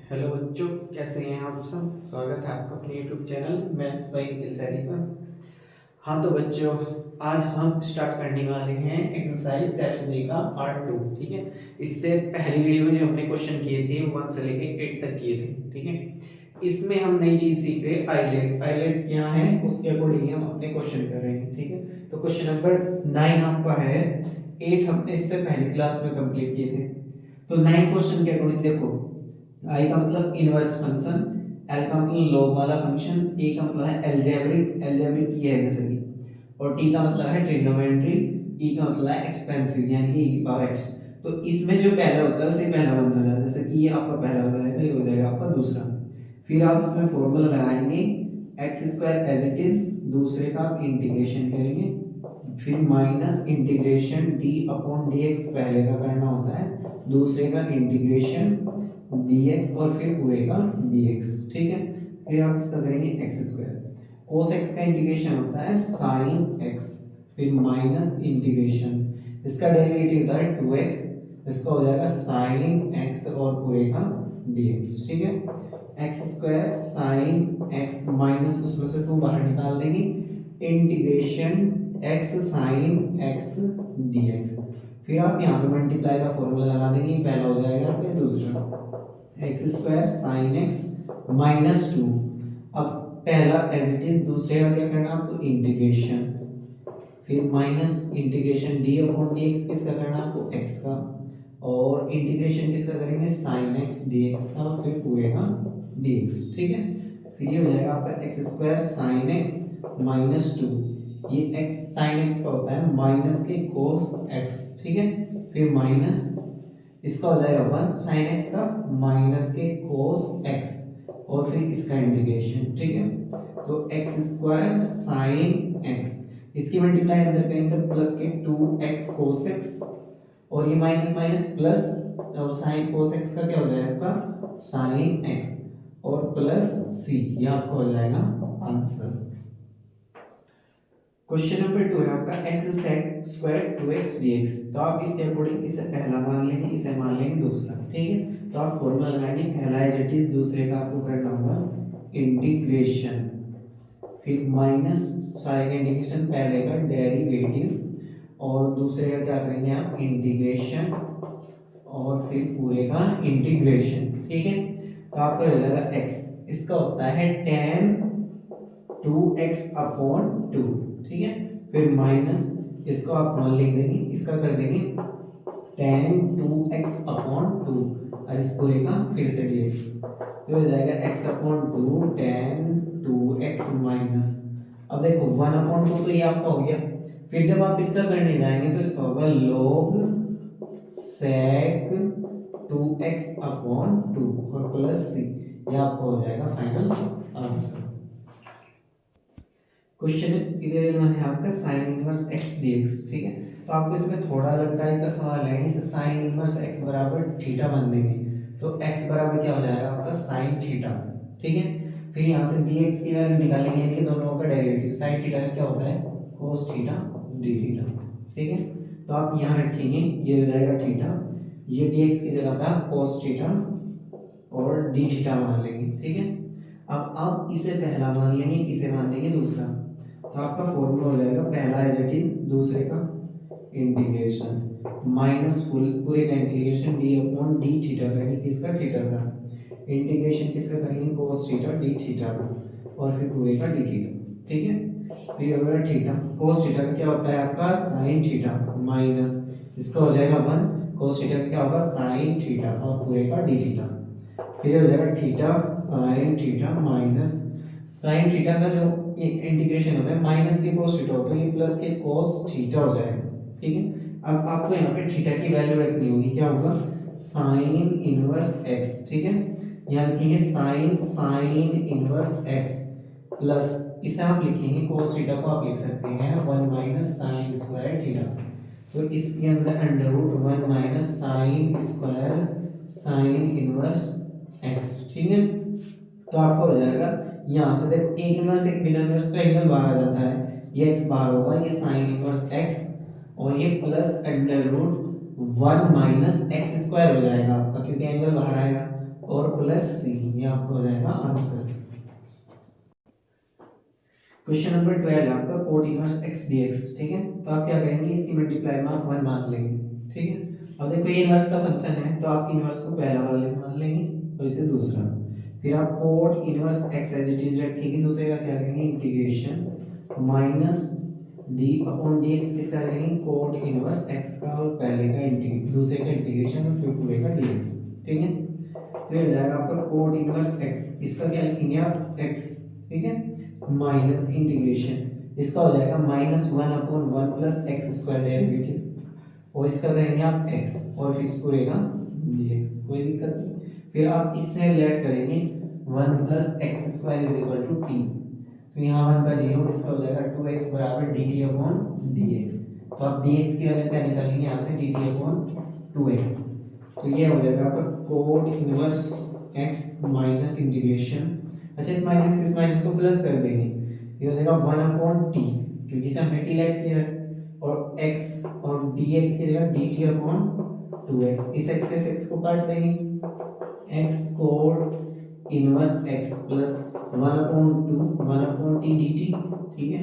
Hello बच्चों, कैसे हैं आप सब। स्वागत है आपका अपने YouTube channel maths by Nikhil Saini पर। हाँ तो बच्चों, आज हम स्टार्ट करने वाले हैं एक्सरसाइज 7G का पार्ट 2। ठीक है, इससे पहली वीडियो में जो हमने क्वेश्चन किए थे 1 से लेके 8 तक किए थे। ठीक है, इसमें हम नई चीज सीख रहे हैं, आइलेट। आइलेट क्या है उसके अकॉर्डिंग हम अपने क्वेश्चन कर रहे हैं। ठीक है, तो क्वेश्चन नंबर 9 आपका है। 8 हमने इससे पहली क्लास में कंप्लीट किए थे। तो 9 क्वेश्चन के अकॉर्डिंग देखो, आई का मतलब इनवर्स फंक्शन, एल का मतलब लॉग वाला फंक्शन, ए का मतलब है अलजेब्रिक, अलजेब्रिक ये है जैसे कि, और टी का मतलब है ट्रिग्नोमेट्री, ई का मतलब है एक्सपेंसिव यानी कि ई पावर एक्स। तो इसमें जो पहला होता है उसे पहला बनना जाए, जैसे कि ये आपका पहला हो जाएगा, ये हो जाएगा आपका दूसरा। फिर आप इसमें फॉर्मूला लगाएंगे x square as it is, दूसरे का आप इंटीग्रेशन करेंगे, फिर minus integration d upon d x पहले का करना होता है, दूसरे का इंटीग्रेशन dx और फिर पूरे का dx। ठीक है, फिर आप इसका करेंगे एक्स स्क्वायर, cos x का इंटीग्रेशन होता है sin x, फिर माइनस इंटीग्रेशन, इसका डेरिवेटिव होता है 2x, इसका हो जाएगा sin x और पूरे का dx। ठीक है, x square sin x minus उसमें से 2 बाहर निकाल देंगे, integration x sin x dx। फिर आप यहाँ पे मल्टीप्लाई का फॉर्मूला लगा देंगे, पहला हो जाएगा फिर दूसरा, x square sine x minus 2। अब पहला एज इट इज, दूसरे का क्या करना आपको इंटीग्रेशन, फिर minus integration d upon d x, किसका करना आपको एक्स का, और इंटीग्रेशन किसका करेंगे साइन एक्स डी एक्स का, और फिर पूरे का डी एक्स। ठीक है, फिर ये हो जाएगा आपका x square sine x minus 2, ये x sin x का होता है माइनस के cos x। ठीक है, फिर माइनस इसका हो जाएगा 1 sin x का माइनस के cos x, और फिर इसका इंटीग्रेशन। ठीक है, तो x स्क्वायर sin x, इसकी मल्टीप्लाई अंदर करेंगे तो प्लस के 2x cos x, और ये माइनस माइनस प्लस, और sin cos x का क्या हो जाएगा आपका sin x, और प्लस c, ये आपका हो जाएगा आंसर। क्वेश्चन नंबर 2 है आपका x sec square 2x dx। तो आप इसके अकॉर्डिंग इसे पहला मान लेंगे, इसे मान लेंगे दूसरा। ठीक है, तो आप फॉर्मूला लगाएंगे, पहला एज इट इज, दूसरे का आपको करना होगा इंटीग्रेशन, फिर माइनस सारे का इंटीग्रेशन, पहले का डेरिवेटिव, और दूसरे का क्या करेंगे आप इंटीग्रेशन, और फिर पूरे का इंटीग्रेशन। ठीक है, तो आपका हो जाएगा x, इसका होता है tan 2x अपॉन 2। ठीक है, फिर माइनस इसको आप 1 लिख देंगे, इसका कर देंगे tan 2x अपॉन 2, और इस पूरे का फिर से dx, तो हो जाएगा x upon 2 tan 2x minus, अब देखो 1 अपॉन 2 तो ये आपका हो गया, फिर जब आप इसका करने जाएंगे तो इसका होगा log sec 2x अपॉन 2 और प्लस c, ये आपका हो जाएगा फाइनल आंसर। क्वेश्चन 11 है आपका sin इनवर्स x dx। ठीक है, तो आपको इसमें थोड़ा अलग टाइप का सवाल है, इसे sin इनवर्स x बराबर थीटा मान देंगे, तो x बराबर क्या हो जाएगा आपका sin थीटा। ठीक है, फिर यहाँ से dx की वैल्यू निकालेंगे, यानी कि दोनों का डेरिवेटिव, sin थीटा का क्या होता है cos थीटा d थीटा। ठीक है, तो आप यहाँ रखेंगे, ये हो जाएगा थीटा, ये dx की जगह पे आप cos थीटा और d थीटा मान लेंगे। ठीक है, अब आप इसे पहला मान लेंगे, इसे मान लेंगे दूसरा, तो आपका फॉर्मूला हो जाएगा पहला एज इट इज, दूसरे का इंटीग्रेशन माइनस फुल पूरे का integration d upon d theta करेंगे, किसका थीटा का, इंटीग्रेशन किसका करेंगे cos थीटा डी थीटा का, और फिर पूरे का डी थीटा। ठीक है, फिर अगर थीटा cos थीटा का क्या होता है आपका sin थीटा माइनस, इसका हो जाएगा 1, cos थीटा का क्या होगा sin थीटा और पूरे का डी थीटा, फिर हो जाएगा theta sin theta minus sin theta का जो इंटीग्रेशन होता है माइनस के cos थीटा होता है, ये प्लस के cos थीटा हो जाएगा। ठीक है, अब आपको यहाँ पे थीटा की वैल्यू रखनी होगी, क्या होगा sin इनवर्स x। ठीक है, यहाँ लिखेंगे sin इनवर्स x प्लस, इसे आप लिखेंगे cos थीटा को आप लिख सकते हैं 1 माइनस साइन स्क्वायर थीटा, तो इसके अंदर under root 1 minus sine square sine inverse x। ठीक है, तो आपका हो जाएगा यहाँ से देखो एक इनवर्स एक बिना इनवर्स का एंगल बाहर आ जाता है, ये x बाहर होगा, ये साइन इनवर्स x, और ये plus under root 1 minus x square हो जाएगा आपका, क्योंकि एंगल बाहर आएगा, और प्लस सी, ये आपको हो जाएगा आंसर। क्वेश्चन नंबर 12 आपका कोट इनवर्स x dx, ठीक है। तो आप क्या करेंगे, इसकी मल्टीप्लाई में आप 1 मान लेंगे, ठीक है। अब देखो ये इनवर्स का फंक्शन है, तो आप इनवर्स को पहला वाले मान लेंगे और इसे दूसरा, फिर आप cot inverse x as it is रखेंगे, दूसरे का क्या करेंगे integration minus d upon dx, किसका करेंगे कोट इनवर्स x का, और पहले का इंटीग्रेशन, दूसरे का इंटीग्रेशन और फिर पूरे का dx, ठीक है। तो ये हो जाएगा आपका कोट इनवर्स x, इसका क्या लिखेंगे आप x, ठीक है, माइनस इंटीग्रेशन, इसका हो जाएगा -1 upon 1 plus x square derivative, और इसका करेंगे आप x और फिर इसको रहेगा dx, कोई दिक्कत नहीं। फिर आप इससे लेट करेंगे 1 plus x square is equal to t, तो यहाँ 1 का 0, इसका हो जाएगा 2x बराबर dt अपॉन dx, तो आप dx की वैल्यू क्या निकालेंगे यहाँ से dt अपॉन 2x, तो ये हो जाएगा आपका coat inverse x minus integration, अच्छा इस माइनस को प्लस कर देंगे, ये हो जाएगा 1 अपॉन टी, क्योंकि इसे हमने टी लेट किया है, और x और dx की जगह dt अपॉन 2x, इस x से x को काट देंगे, x coat inverse x plus 1 upon 2 1 upon t dt, ठीक है,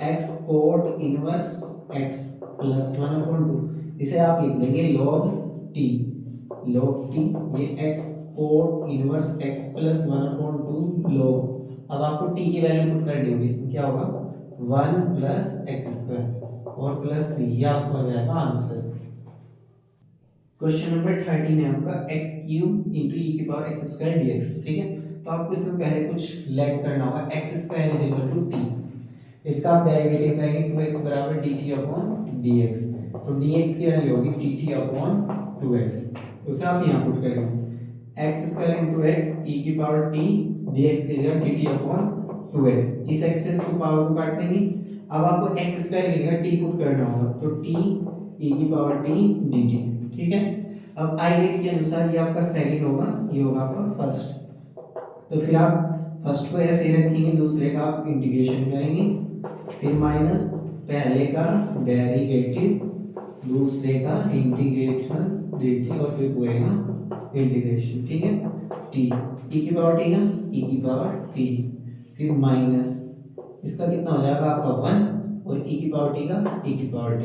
x coat inverse x plus 1 upon 2, इसे आप लिख देंगे log t, ये x coat inverse x plus 1 upon 2 log, अब आपको t की वैल्यू पुट करनी होगी, इसमें क्या होगा 1 प्लस एक्स स्क्वायर और प्लस सी, ये आपको आ जाएगा आंसर। क्वेश्चन नंबर 13 है आपका x क्यूब इंटू ई की पावर एक्स स्क्वायर dx, ठीक है। तो आपको इसमें पहले कुछ लेट करना होगा, x square is equal to t, इसका आप डेरिवेटिव करेंगे 2x बराबर dt अपॉन dx, तो dx की वैल्यू होगी dt अपॉन 2x, उसे आप यहाँ पुट करेंगे x square into x e की पावर टी dx की जगह dt अपॉन 2x, इस x से इसकी पावर को काट देंगे, अब आपको एक्स स्क्वायर की जगह t पुट करना होगा, तो t e की पावर t dt, ठीक है। अब आई लेट के अनुसार ये आपका सेकंड होगा, ये होगा आपका फर्स्ट, तो फिर आप फर्स्ट को ऐसे ही रखेंगे, दूसरे का आप इंटीग्रेशन करेंगे, फिर माइनस पहले का डेरिवेटिव, दूसरे का इंटीग्रेशन dt और फिर पूरे का इंटीग्रेशन, ठीक है, t e की पावर t का e की पावर t, फिर माइनस इसका कितना हो जाएगा आपका 1 और e की पावर t का e की पावर t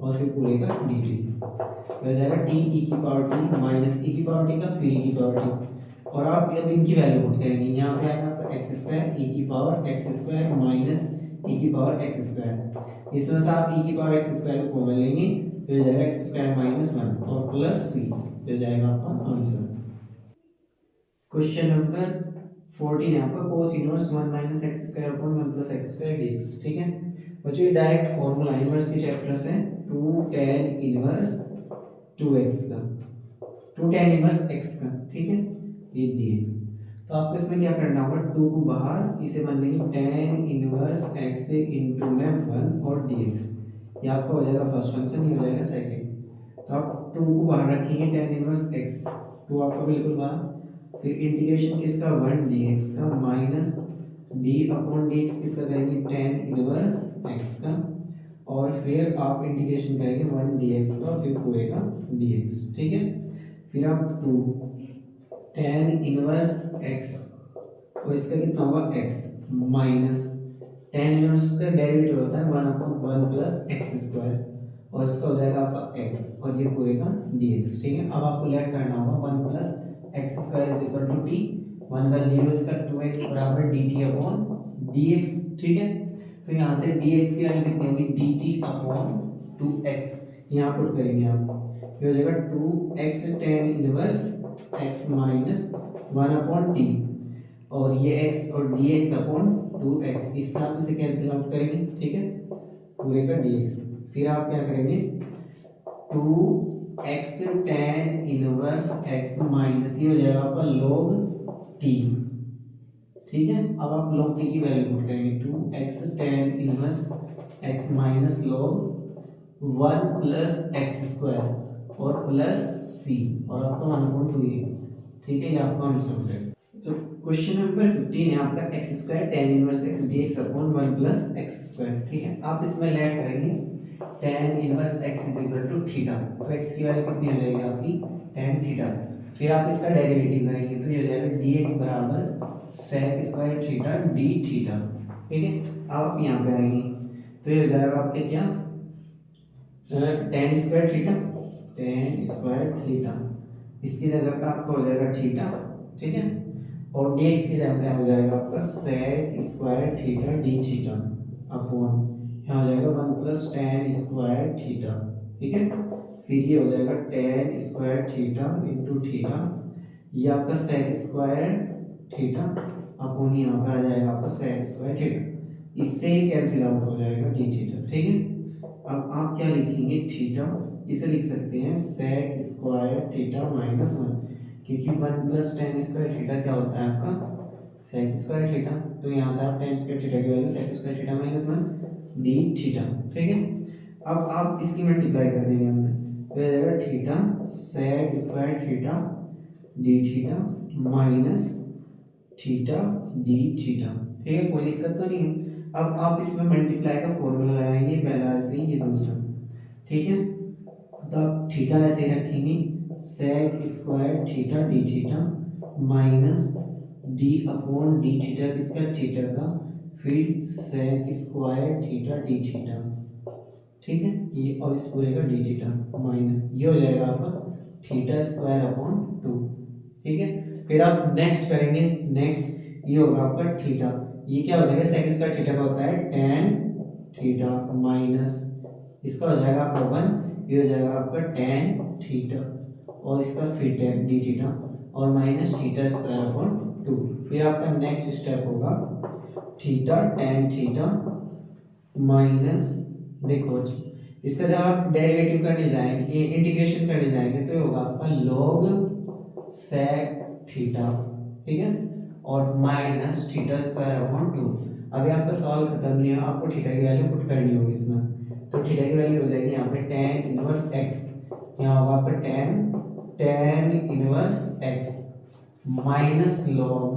और फिर पूरे का dt, हो जाएगा t e की पावर t माइनस e की पावर t का फिर e की पावर t, और आप अब इनकी वैल्यू पुट करेंगे, यहाँ पे आएगा आपका एक्स स्क्वायर e की power x square minus e की पावर एक्स स्क्वायर, इसमें से आप e की पावर एक्स स्क्वायर को कॉमन लेंगे, तो हो जाएगा एक्स स्क्वायर माइनस 1 और प्लस सी, हो जाएगा आपका आंसर। क्वेश्चन नंबर 14 है आपका cos inverse 1 minus x square upon 1 plus x square dx, ठीक है। बच्चों ये डायरेक्ट फॉर्मूला इनवर्स के चैप्टर से 2 tan इनवर्स 2x का 2 tan इनवर्स x का, ठीक है, ये dx, तो आपको इसमें क्या करना होगा 2 को बाहर, इसे मान लेंगे tan इनवर्स x से इनटू में 1 और dx, ये आपका हो जाएगा फर्स्ट फंक्शन, ये हो जाएगा सेकंड, तो आप 2 को बाहर रखेंगे tan इनवर्स x, 2 आपका बिल्कुल बाहर, फिर इंटीग्रेशन किसका 1 dx का माइनस d अपॉन dx किसका करेंगे tan इनवर्स x का, और फिर आप इंटीग्रेशन करेंगे 1 dx का और फिर पूरे का dx, ठीक है। फिर आप 2 tan इनवर्स x और इसका कितना होगा x माइनस tan इनवर्स का डेरिवेटिव होता है 1 अपॉन 1 प्लस एक्स स्क्वायर, और इसका हो जाएगा आपका x और ये पूरे का dx, ठीक है। अब आपको लेट करना होगा 1 plus x square is equal to t, 1 का 0, इसका 2x बराबर dt अपॉन dx, ठीक है। तो यहाँ से dx की वैल्यू कितनी होगी dt अपॉन 2x, यहाँ पुट करेंगे आप, ये हो जाएगा 2x tan inverse x minus 1 upon t, और ये x और dx अपॉन 2x, इससे आप इसे कैंसिल आउट करेंगे, ठीक है, पूरे का dx, फिर आप क्या करेंगे 2x tan inverse x minus, ये हो जाएगा आपका log t, ठीक है। अब आप log t की वैल्यू पुट करेंगे 2x tan inverse x minus log 1 plus x square और प्लस c, और आपका 1/2 ये, ठीक है, ये आपका आंसर है। तो क्वेश्चन नंबर 15 है आपका x square tan inverse x dx upon 1 plus x square, ठीक है। आप इसमें लेट करेंगे tan inverse x is equal to theta, तो x की वैल्यू कितनी हो जाएगी आपकी tan थीटा, फिर आप इसका डेरिवेटिव करेंगे तो ये हो जाएगा dx बराबर sec square theta d theta. ठीक है, अब आप यहाँ पे आएंगे तो ये हो जाएगा आपके क्या, tan square theta, tan square theta, इसकी जगह पे आपका हो जाएगा थीटा। ठीक है, और dx की जगह पे हो जाएगा आपका sec square theta d theta upon यहाँ हो जाएगा 1 प्लस tan स्क्वायर थीटा। ठीक है, फिर ये हो जाएगा tan square theta into theta, ये आपका sec स्क्वायर थीटा अपॉन यहाँ पे आ जाएगा आपका sec स्क्वायर थीटा, इससे ही कैंसिल आउट हो जाएगा d थीटा। ठीक है, अब आप क्या लिखेंगे, थीटा इसे लिख सकते हैं sec स्क्वायर थीटा माइनस 1, क्योंकि 1 प्लस tan स्क्वायर थीटा क्या होता है आपका sec स्क्वायर थीटा, तो यहाँ से आप tan स्क्वायर थीटा की value sec square theta minus 1 d theta. ठीक है, अब आप इसकी मल्टीप्लाई कर देंगे हमने तो ये जाएगा theta sec square theta d theta minus theta d theta. ठीक है, कोई दिक्कत तो नहीं है। अब आप इसमें मल्टीप्लाई का फॉर्मूला लगाएंगे, पहला ऐसे ही ये दूसरा। ठीक है, तो आप थीटा ऐसे ही रखेंगे sec square theta d theta minus d upon d theta किसका, थीटा का, फिर sec square theta d theta. ठीक है, ये और इस पूरे का d थीटा माइनस ये हो जाएगा आपका थीटा स्क्वायर अपॉन 2। ठीक है, फिर आप नेक्स्ट करेंगे, नेक्स्ट ये होगा आपका थीटा, ये क्या हो जाएगा sec स्क्वायर थीटा का होता है tan थीटा माइनस इसका हो जाएगा आपका 1, ये हो जाएगा आपका tan थीटा और इसका फिर tan d थीटा और माइनस थीटा स्क्वायर अपॉन 2। फिर आपका नेक्स्ट स्टेप होगा थीटा tan थीटा माइनस, देखो इसका जब आप डेरिवेटिव करने जाएंगे, इंटीग्रेशन करने जाएंगे तो ये होगा आपका log sec थीटा। ठीक है, और माइनस थीटा स्क्वायर अपॉन 2। अभी आपका सवाल खत्म नहीं है, आपको थीटा की वैल्यू पुट करनी होगी इसमें, तो थीटा की वैल्यू हो जाएगी यहाँ पे tan इनवर्स x, यहाँ होगा आपका tan inverse x minus log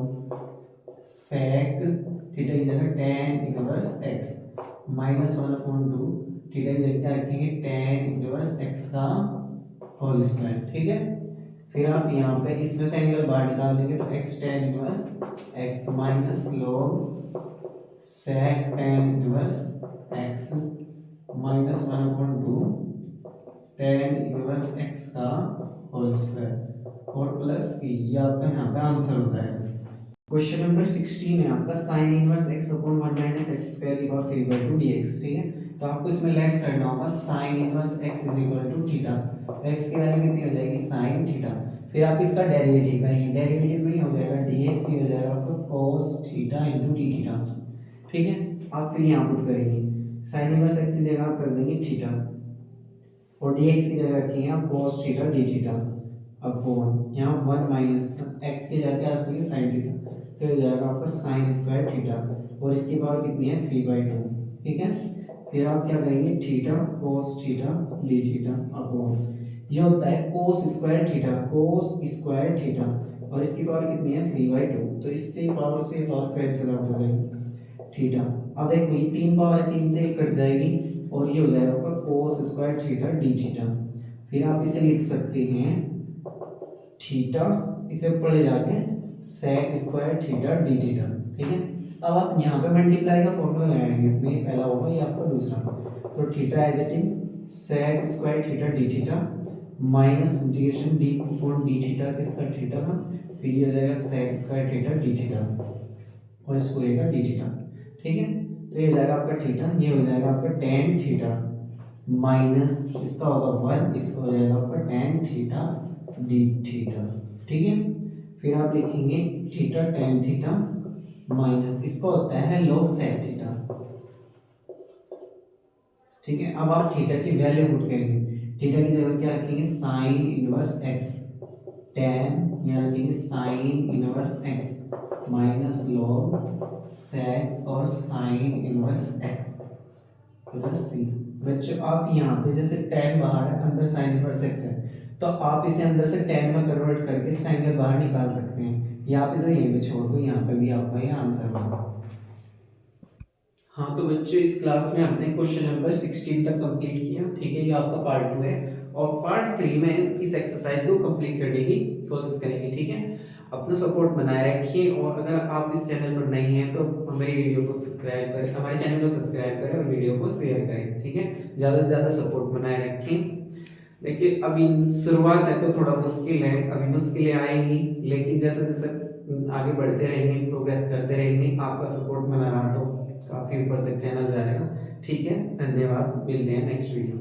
sec theta की जगह tan inverse x minus 1/2, theta की जगह क्या रखेंगे tan इनवर्स x का होल स्क्वायर। ठीक है, फिर आप यहाँ पे इसमें से एंगल बाहर निकाल देंगे तो x tan inverse x minus log sec tan inverse x minus 1/2 tan inverse x का होल स्क्वायर और प्लस c, ये आपका यहाँ पे आंसर हो जाएगा। क्वेश्चन नंबर 16 है आपका sin inverse x upon 1 minus x square की पावर 3/2 dx। ठीक है, तो आपको इसमें लेट करना होगा sin inverse x is equal to theta, तो x की वैल्यू कितनी हो जाएगी sin थीटा, फिर आप इसका डेरिवेटिव करेंगे, डेरिवेटिव में हो जाएगा dx ही हो जाएगा आपका cos theta into d theta. ठीक है, आप फिर यहाँ पुट करेंगे sin इनवर्स x की जगह आप कर देंगे थीटा और dx की जगह रखेंगे आप cos theta d theta upon यहाँ 1 माइनस x की जगह क्या रखेंगे sin थीटा, तो हो जाएगा आपका साइन स्क्वायर थीटा और इसकी पावर कितनी है 3/2। ठीक है, फिर आप क्या करेंगे theta cos theta d theta upon ये होता है कोस स्क्वायर थीटा और इसकी पावर कितनी है 3/2, तो इससे पावर से पावर कैंसिल आउट हो जाएगी थीटा। अब देखो ये 3 पावर है, 3 से 1 कट जाएगी और ये हो जाएगा आपका cos square theta d theta. फिर आप इसे लिख सकते हैं थीटा, इसे ऊपर ले जाके sec square theta d theta. ठीक है, अब आप यहाँ पे मल्टीप्लाई का फॉर्मूला लगाएंगे, इसमें पहला होगा ये आपका दूसरा, तो theta as it is sec square theta d theta minus integration d upon d theta किसका थीटा का, फिर ये हो जाएगा sec square theta d theta और इस पूरे का डी थीटा। ठीक है, तो ये हो जाएगा आपका थीटा, ये हो जाएगा आपका tan थीटा माइनस इसका होगा 1, इसका हो जाएगा आपका tan थीटा डी थीटा। ठीक है, फिर आप लिखेंगे थीटा tan थीटा माइनस इसका होता है log sec थीटा। ठीक है, अब आप थीटा की वैल्यू पुट करेंगे, थीटा की जगह क्या रखेंगे साइन इनवर्स x tan, यहाँ रखेंगे sign inverse x minus log sec और sign inverse x plus c। बच्चों आप यहाँ पे जैसे tan बाहर है अंदर साइन इनवर्स x है, तो आप इसे अंदर से tan में कन्वर्ट करके इसका एंगल बाहर निकाल सकते हैं, या आप इसे यहीं पे छोड़ दो, यहाँ पे भी आपका ये आंसर होगा। हाँ तो बच्चों इस क्लास में हमने क्वेश्चन नंबर 16 तक कंप्लीट किया। ठीक है, ये आपका पार्ट 2 है और पार्ट 3 में इस एक्सरसाइज को कंप्लीट करने की कोशिश करेंगे, ठीक है। अपना सपोर्ट बनाए रखिए और अगर आप इस चैनल पर नए हैं तो हमारी वीडियो को सब्सक्राइब करें, हमारे चैनल को सब्सक्राइब करें और वीडियो को शेयर करें, ठीक है। ज़्यादा से ज़्यादा सपोर्ट बनाए रखें। देखिए अभी शुरुआत है तो थोड़ा मुश्किल है, अभी मुश्किलें आएंगी, लेकिन जैसे जैसे आगे बढ़ते रहेंगे, प्रोग्रेस करते रहेंगे, आपका सपोर्ट बना रहा तो काफ़ी ऊपर तक चैनल जाएगा, ठीक है। धन्यवाद, मिलते हैं नेक्स्ट वीडियो।